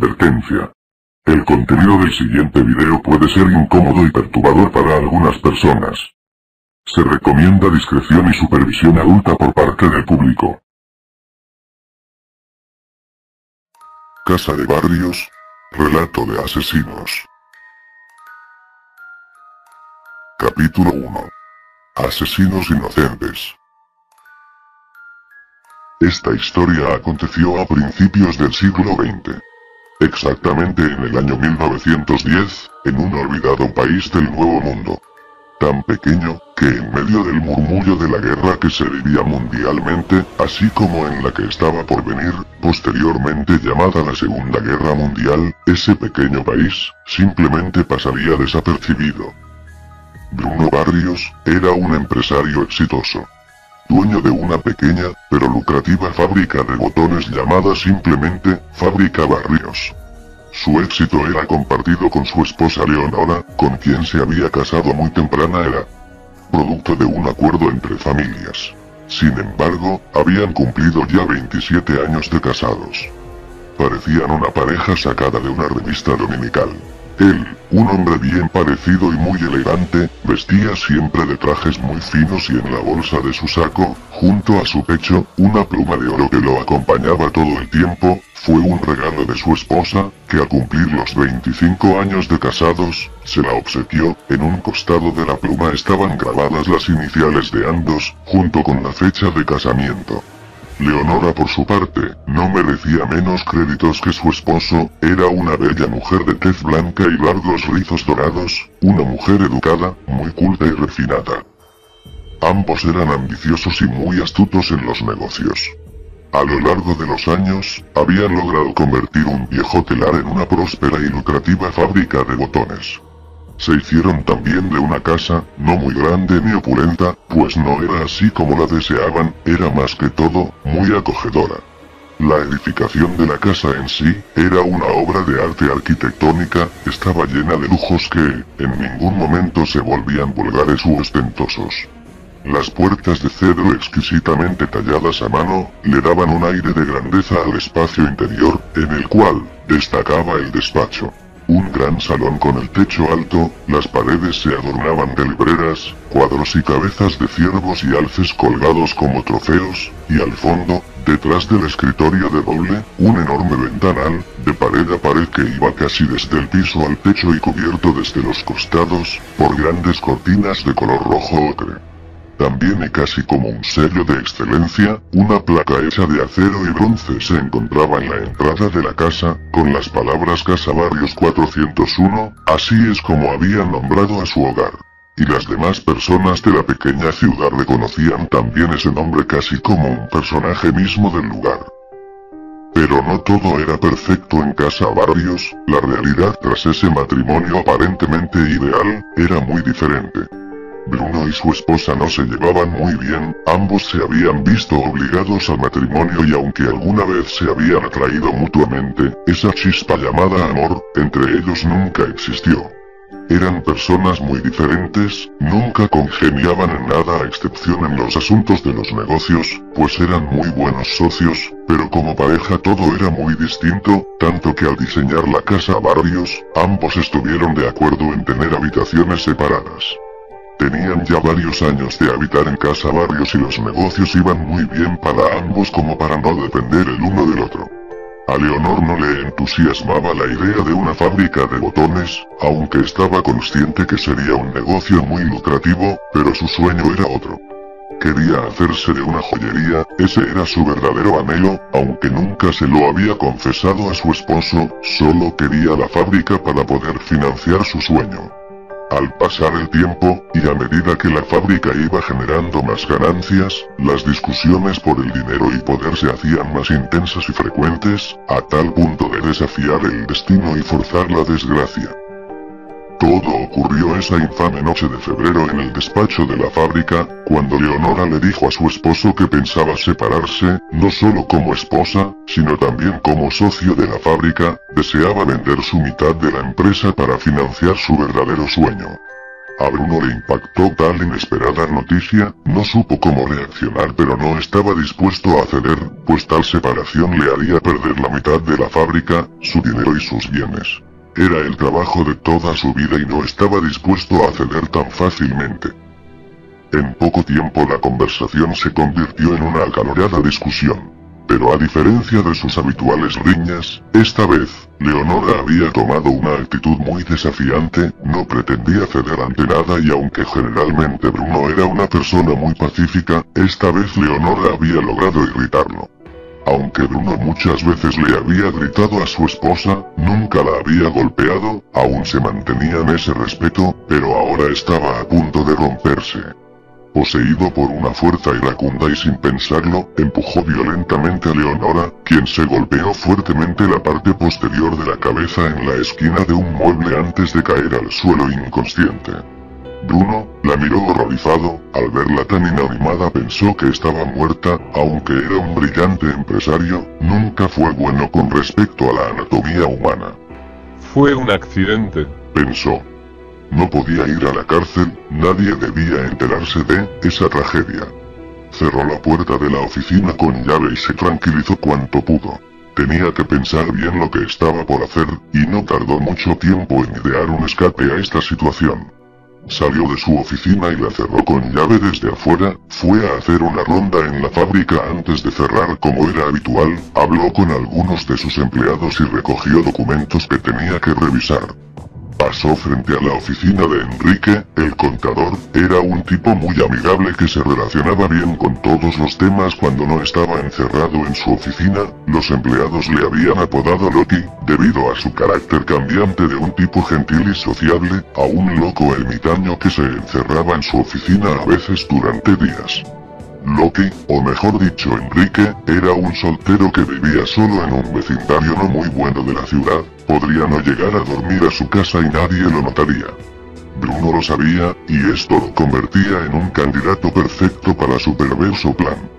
Advertencia. El contenido del siguiente video puede ser incómodo y perturbador para algunas personas. Se recomienda discreción y supervisión adulta por parte del público. Casa de Barrios. Relato de asesinos. Capítulo 1. Asesinos inocentes. Esta historia aconteció a principios del siglo XX. Exactamente en el año 1910, en un olvidado país del Nuevo Mundo. Tan pequeño, que en medio del murmullo de la guerra que se vivía mundialmente, así como en la que estaba por venir, posteriormente llamada la Segunda Guerra Mundial, ese pequeño país, simplemente pasaría desapercibido. Bruno Barrios, era un empresario exitoso. Dueño de una pequeña, pero lucrativa fábrica de botones llamada simplemente, Fábrica Barrios. Su éxito era compartido con su esposa Leonora, con quien se había casado a muy temprana edad. Producto de un acuerdo entre familias. Sin embargo, habían cumplido ya 27 años de casados. Parecían una pareja sacada de una revista dominical. Él, un hombre bien parecido y muy elegante, vestía siempre de trajes muy finos y en la bolsa de su saco, junto a su pecho, una pluma de oro que lo acompañaba todo el tiempo, fue un regalo de su esposa, que al cumplir los 25 años de casados, se la obsequió. En un costado de la pluma estaban grabadas las iniciales de ambos, junto con la fecha de casamiento. Leonora por su parte, no merecía menos créditos que su esposo, era una bella mujer de tez blanca y largos rizos dorados, una mujer educada, muy culta y refinada. Ambos eran ambiciosos y muy astutos en los negocios. A lo largo de los años, habían logrado convertir un viejo telar en una próspera y lucrativa fábrica de botones. Se hicieron también de una casa, no muy grande ni opulenta, pues no era así como la deseaban, era más que todo, muy acogedora. La edificación de la casa en sí, era una obra de arte arquitectónica, estaba llena de lujos que, en ningún momento se volvían vulgares u ostentosos. Las puertas de cedro exquisitamente talladas a mano, le daban un aire de grandeza al espacio interior, en el cual, destacaba el despacho. Un gran salón con el techo alto, las paredes se adornaban de libreras, cuadros y cabezas de ciervos y alces colgados como trofeos, y al fondo, detrás del escritorio de doble, un enorme ventanal, de pared a pared que iba casi desde el piso al techo y cubierto desde los costados, por grandes cortinas de color rojo ocre. También y casi como un sello de excelencia, una placa hecha de acero y bronce se encontraba en la entrada de la casa, con las palabras Casa Barrios 401, así es como habían nombrado a su hogar. Y las demás personas de la pequeña ciudad reconocían también ese nombre casi como un personaje mismo del lugar. Pero no todo era perfecto en Casa Barrios, la realidad tras ese matrimonio aparentemente ideal, era muy diferente. Bruno y su esposa no se llevaban muy bien, ambos se habían visto obligados al matrimonio y aunque alguna vez se habían atraído mutuamente, esa chispa llamada amor, entre ellos nunca existió. Eran personas muy diferentes, nunca congeniaban en nada a excepción en los asuntos de los negocios, pues eran muy buenos socios, pero como pareja todo era muy distinto, tanto que al diseñar la Casa Barrios, ambos estuvieron de acuerdo en tener habitaciones separadas. Tenían ya varios años de habitar en Casa Barrios y los negocios iban muy bien para ambos como para no depender el uno del otro. A Leonor no le entusiasmaba la idea de una fábrica de botones, aunque estaba consciente que sería un negocio muy lucrativo, pero su sueño era otro. Quería hacerse de una joyería, ese era su verdadero anhelo, aunque nunca se lo había confesado a su esposo, solo quería la fábrica para poder financiar su sueño. Al pasar el tiempo, y a medida que la fábrica iba generando más ganancias, las discusiones por el dinero y poder se hacían más intensas y frecuentes, a tal punto de desafiar el destino y forzar la desgracia. Todo ocurrió esa infame noche de febrero en el despacho de la fábrica, cuando Leonora le dijo a su esposo que pensaba separarse, no solo como esposa, sino también como socio de la fábrica, deseaba vender su mitad de la empresa para financiar su verdadero sueño. A Bruno le impactó tal inesperada noticia, no supo cómo reaccionar, pero no estaba dispuesto a ceder, pues tal separación le haría perder la mitad de la fábrica, su dinero y sus bienes. Era el trabajo de toda su vida y no estaba dispuesto a ceder tan fácilmente. En poco tiempo la conversación se convirtió en una acalorada discusión. Pero a diferencia de sus habituales riñas, esta vez, Leonora había tomado una actitud muy desafiante, no pretendía ceder ante nada y aunque generalmente Bruno era una persona muy pacífica, esta vez Leonora había logrado irritarlo. Aunque Bruno muchas veces le había gritado a su esposa, nunca la había golpeado, aún se mantenía en ese respeto, pero ahora estaba a punto de romperse. Poseído por una fuerza iracunda y sin pensarlo, empujó violentamente a Leonora, quien se golpeó fuertemente la parte posterior de la cabeza en la esquina de un mueble antes de caer al suelo inconsciente. Bruno, la miró horrorizado, al verla tan inanimada pensó que estaba muerta, aunque era un brillante empresario, nunca fue bueno con respecto a la anatomía humana. Fue un accidente, pensó. No podía ir a la cárcel, nadie debía enterarse de esa tragedia. Cerró la puerta de la oficina con llave y se tranquilizó cuanto pudo. Tenía que pensar bien lo que estaba por hacer, y no tardó mucho tiempo en idear un escape a esta situación. Salió de su oficina y la cerró con llave desde afuera, fue a hacer una ronda en la fábrica antes de cerrar como era habitual, habló con algunos de sus empleados y recogió documentos que tenía que revisar. Pasó frente a la oficina de Enrique, el contador, era un tipo muy amigable que se relacionaba bien con todos los temas cuando no estaba encerrado en su oficina, los empleados le habían apodado Loki, debido a su carácter cambiante de un tipo gentil y sociable, a un loco ermitaño que se encerraba en su oficina a veces durante días. Loki, o mejor dicho Enrique, era un soltero que vivía solo en un vecindario no muy bueno de la ciudad, podría no llegar a dormir a su casa y nadie lo notaría. Bruno lo sabía, y esto lo convertía en un candidato perfecto para su perverso plan.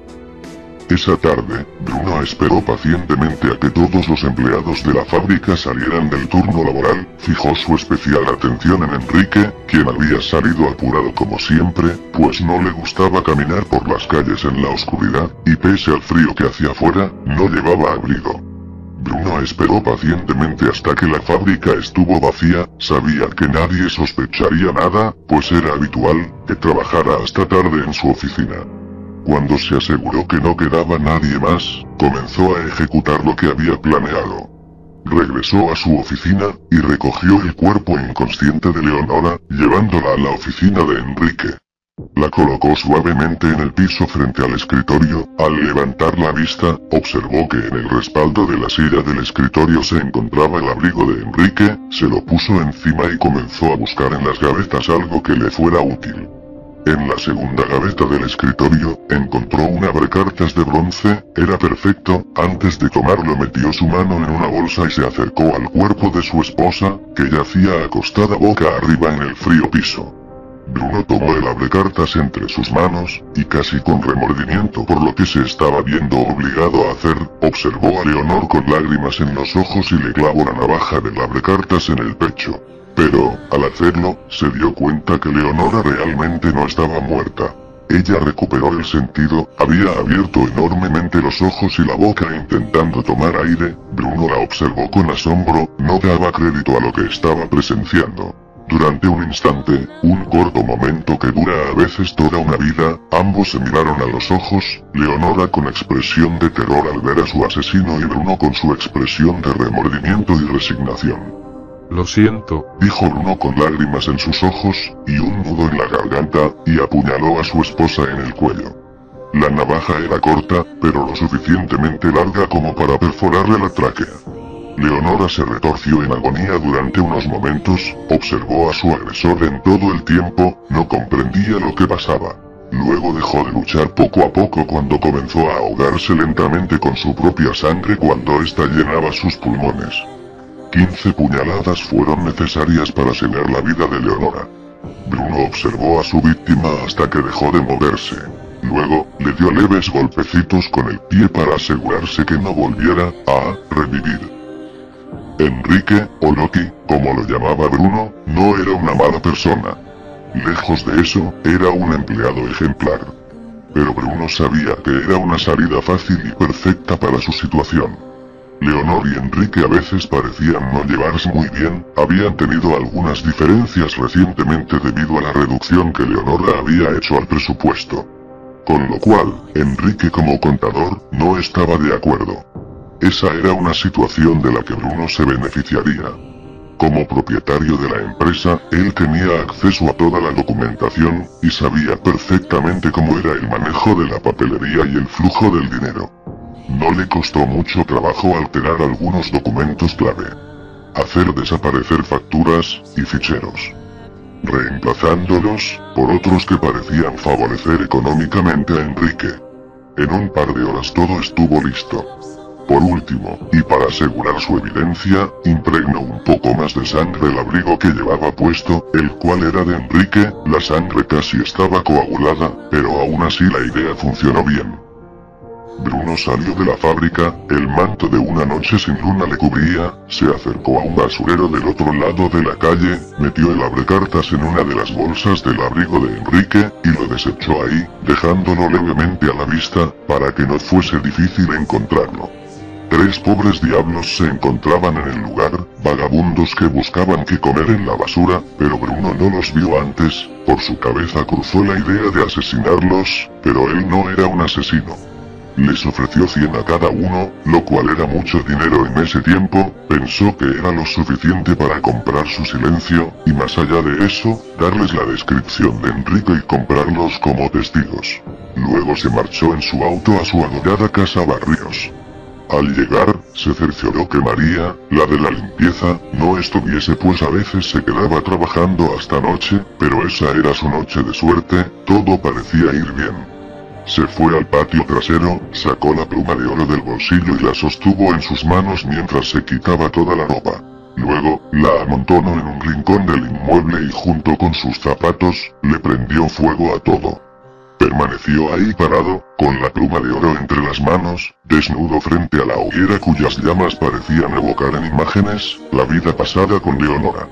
Esa tarde, Bruno esperó pacientemente a que todos los empleados de la fábrica salieran del turno laboral, fijó su especial atención en Enrique, quien había salido apurado como siempre, pues no le gustaba caminar por las calles en la oscuridad, y pese al frío que hacía fuera, no llevaba abrigo. Bruno esperó pacientemente hasta que la fábrica estuvo vacía, sabía que nadie sospecharía nada, pues era habitual que trabajara hasta tarde en su oficina. Cuando se aseguró que no quedaba nadie más, comenzó a ejecutar lo que había planeado. Regresó a su oficina, y recogió el cuerpo inconsciente de Leonora, llevándola a la oficina de Enrique. La colocó suavemente en el piso frente al escritorio, al levantar la vista, observó que en el respaldo de la silla del escritorio se encontraba el abrigo de Enrique, se lo puso encima y comenzó a buscar en las gavetas algo que le fuera útil. En la segunda gaveta del escritorio, encontró un abrecartas de bronce, era perfecto, antes de tomarlo metió su mano en una bolsa y se acercó al cuerpo de su esposa, que yacía acostada boca arriba en el frío piso. Bruno tomó el abrecartas entre sus manos, y casi con remordimiento por lo que se estaba viendo obligado a hacer, observó a Leonor con lágrimas en los ojos y le clavó la navaja del abrecartas en el pecho. Pero, al hacerlo, se dio cuenta que Leonora realmente no estaba muerta. Ella recuperó el sentido, había abierto enormemente los ojos y la boca intentando tomar aire. Bruno la observó con asombro, no daba crédito a lo que estaba presenciando. Durante un instante, un corto momento que dura a veces toda una vida, ambos se miraron a los ojos, Leonora con expresión de terror al ver a su asesino y Bruno con su expresión de remordimiento y resignación. Lo siento, dijo Bruno con lágrimas en sus ojos, y un nudo en la garganta, y apuñaló a su esposa en el cuello. La navaja era corta, pero lo suficientemente larga como para perforarle la tráquea. Leonora se retorció en agonía durante unos momentos, observó a su agresor en todo el tiempo, no comprendía lo que pasaba. Luego dejó de luchar poco a poco cuando comenzó a ahogarse lentamente con su propia sangre cuando ésta llenaba sus pulmones. 15 puñaladas fueron necesarias para sellar la vida de Leonora. Bruno observó a su víctima hasta que dejó de moverse. Luego, le dio leves golpecitos con el pie para asegurarse que no volviera a revivir. Enrique, o Loki, como lo llamaba Bruno, no era una mala persona. Lejos de eso, era un empleado ejemplar. Pero Bruno sabía que era una salida fácil y perfecta para su situación. Leonor y Enrique a veces parecían no llevarse muy bien, habían tenido algunas diferencias recientemente debido a la reducción que Leonor había hecho al presupuesto. Con lo cual, Enrique como contador, no estaba de acuerdo. Esa era una situación de la que Bruno se beneficiaría. Como propietario de la empresa, él tenía acceso a toda la documentación, y sabía perfectamente cómo era el manejo de la papelería y el flujo del dinero. No le costó mucho trabajo alterar algunos documentos clave. Hacer desaparecer facturas y ficheros, reemplazándolos por otros que parecían favorecer económicamente a Enrique. En un par de horas todo estuvo listo. Por último, y para asegurar su evidencia, impregnó un poco más de sangre el abrigo que llevaba puesto, el cual era de Enrique. La sangre casi estaba coagulada, pero aún así la idea funcionó bien. Bruno salió de la fábrica, el manto de una noche sin luna le cubría, se acercó a un basurero del otro lado de la calle, metió el abrecartas en una de las bolsas del abrigo de Enrique, y lo desechó ahí, dejándolo levemente a la vista, para que no fuese difícil encontrarlo. 3 pobres diablos se encontraban en el lugar, vagabundos que buscaban qué comer en la basura, pero Bruno no los vio antes. Por su cabeza cruzó la idea de asesinarlos, pero él no era un asesino. Les ofreció 100 a cada uno, lo cual era mucho dinero en ese tiempo. Pensó que era lo suficiente para comprar su silencio, y más allá de eso, darles la descripción de Enrique y comprarlos como testigos. Luego se marchó en su auto a su adorada casa Barrios. Al llegar, se cercioró que María, la de la limpieza, no estuviese, pues a veces se quedaba trabajando hasta noche, pero esa era su noche de suerte, todo parecía ir bien. Se fue al patio trasero, sacó la pluma de oro del bolsillo y la sostuvo en sus manos mientras se quitaba toda la ropa. Luego, la amontonó en un rincón del inmueble y junto con sus zapatos, le prendió fuego a todo. Permaneció ahí parado, con la pluma de oro entre las manos, desnudo frente a la hoguera cuyas llamas parecían evocar en imágenes, la vida pasada con Leonora.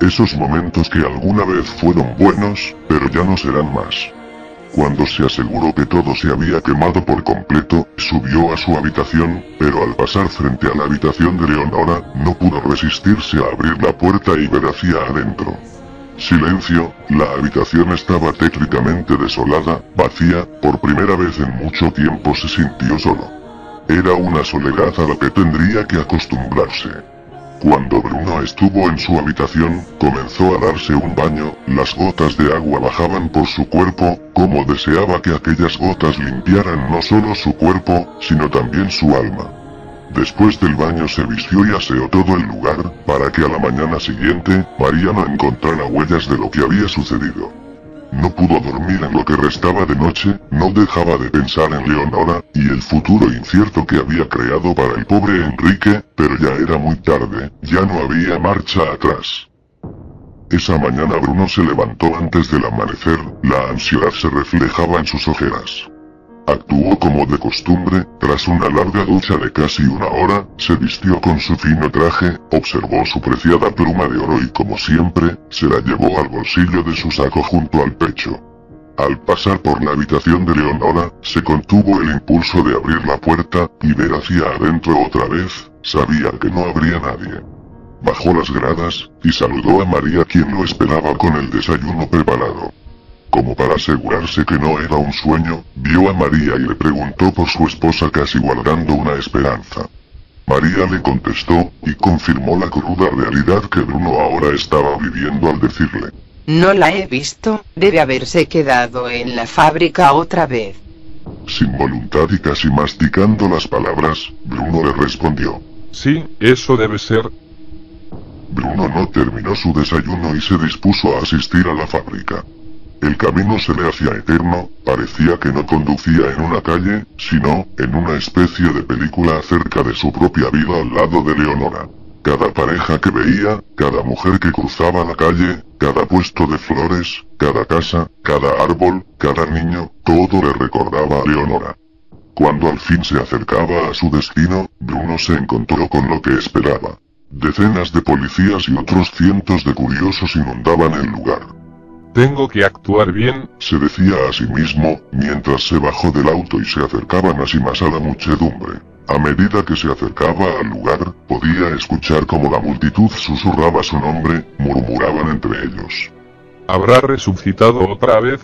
Esos momentos que alguna vez fueron buenos, pero ya no serán más. Cuando se aseguró que todo se había quemado por completo, subió a su habitación, pero al pasar frente a la habitación de Leonora, no pudo resistirse a abrir la puerta y ver hacia adentro. Silencio, la habitación estaba tétricamente desolada, vacía, por primera vez en mucho tiempo se sintió solo. Era una soledad a la que tendría que acostumbrarse. Cuando Bruno estuvo en su habitación, comenzó a darse un baño, las gotas de agua bajaban por su cuerpo, como deseaba que aquellas gotas limpiaran no solo su cuerpo, sino también su alma. Después del baño se vistió y aseó todo el lugar, para que a la mañana siguiente, María no encontrara huellas de lo que había sucedido. No pudo dormir en lo que restaba de noche, no dejaba de pensar en Leonora, y el futuro incierto que había creado para el pobre Enrique, pero ya era muy tarde, ya no había marcha atrás. Esa mañana Bruno se levantó antes del amanecer, la ansiedad se reflejaba en sus ojeras. Actuó como de costumbre, tras una larga ducha de casi una hora, se vistió con su fino traje, observó su preciada pluma de oro y como siempre, se la llevó al bolsillo de su saco junto al pecho. Al pasar por la habitación de Leonora, se contuvo el impulso de abrir la puerta, y ver hacia adentro otra vez, sabía que no habría nadie. Bajó las gradas, y saludó a María quien lo esperaba con el desayuno preparado. Como para asegurarse que no era un sueño, vio a María y le preguntó por su esposa casi guardando una esperanza. María le contestó, y confirmó la cruda realidad que Bruno ahora estaba viviendo al decirle: No la he visto, debe haberse quedado en la fábrica otra vez. Sin voluntad y casi masticando las palabras, Bruno le respondió: Sí, eso debe ser. Bruno no terminó su desayuno y se dispuso a asistir a la fábrica. El camino se le hacía eterno, parecía que no conducía en una calle, sino, en una especie de película acerca de su propia vida al lado de Leonora. Cada pareja que veía, cada mujer que cruzaba la calle, cada puesto de flores, cada casa, cada árbol, cada niño, todo le recordaba a Leonora. Cuando al fin se acercaba a su destino, Bruno se encontró con lo que esperaba. Decenas de policías y otros cientos de curiosos inundaban el lugar. Tengo que actuar bien, se decía a sí mismo, mientras se bajó del auto y se acercaban así más a la muchedumbre. A medida que se acercaba al lugar, podía escuchar cómo la multitud susurraba su nombre, murmuraban entre ellos. ¿habrá resucitado otra vez?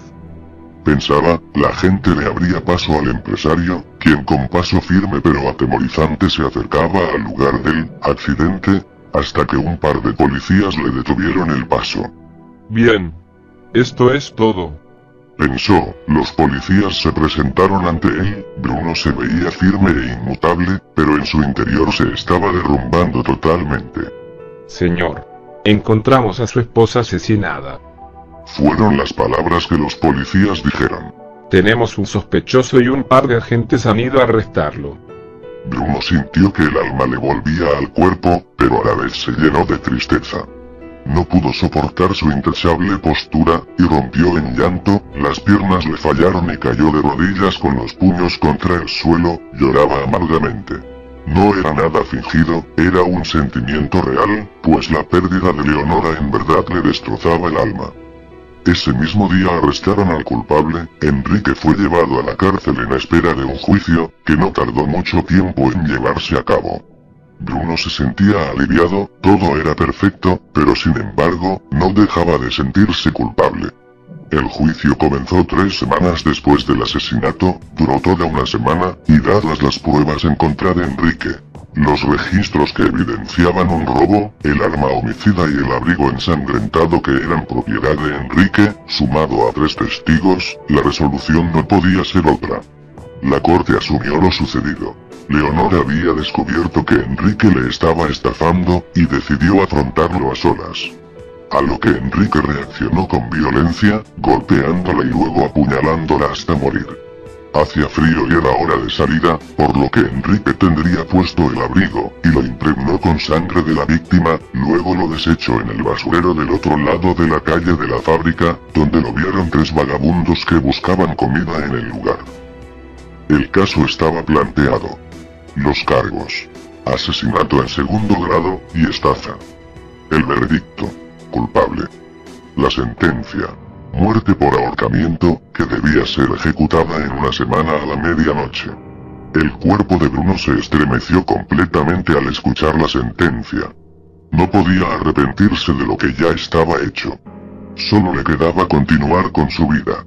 Pensaba, la gente le abría paso al empresario, quien con paso firme pero atemorizante se acercaba al lugar del accidente, hasta que un par de policías le detuvieron el paso. Bien. Esto es todo. Pensó, los policías se presentaron ante él, Bruno se veía firme e inmutable, pero en su interior se estaba derrumbando totalmente. Señor, encontramos a su esposa asesinada. Fueron las palabras que los policías dijeron. Tenemos un sospechoso y un par de agentes han ido a arrestarlo. Bruno sintió que el alma le volvía al cuerpo, pero a la vez se llenó de tristeza. No pudo soportar su intachable postura, y rompió en llanto, las piernas le fallaron y cayó de rodillas con los puños contra el suelo, lloraba amargamente. No era nada fingido, era un sentimiento real, pues la pérdida de Leonora en verdad le destrozaba el alma. Ese mismo día arrestaron al culpable, Enrique fue llevado a la cárcel en espera de un juicio, que no tardó mucho tiempo en llevarse a cabo. Bruno se sentía aliviado, todo era perfecto, pero sin embargo, no dejaba de sentirse culpable. El juicio comenzó 3 semanas después del asesinato, duró toda una semana, y dadas las pruebas en contra de Enrique, los registros que evidenciaban un robo, el arma homicida y el abrigo ensangrentado que eran propiedad de Enrique, sumado a 3 testigos, la resolución no podía ser otra. La corte asumió lo sucedido. Leonora había descubierto que Enrique le estaba estafando, y decidió afrontarlo a solas. A lo que Enrique reaccionó con violencia, golpeándola y luego apuñalándola hasta morir. Hacía frío y era hora de salida, por lo que Enrique tendría puesto el abrigo, y lo impregnó con sangre de la víctima, luego lo desechó en el basurero del otro lado de la calle de la fábrica, donde lo vieron 3 vagabundos que buscaban comida en el lugar. El caso estaba planteado. Los cargos: asesinato en segundo grado y estafa. El veredicto: culpable. La sentencia: muerte por ahorcamiento, que debía ser ejecutada en una semana a la medianoche. El cuerpo de Bruno se estremeció completamente al escuchar la sentencia. No podía arrepentirse de lo que ya estaba hecho. Solo le quedaba continuar con su vida.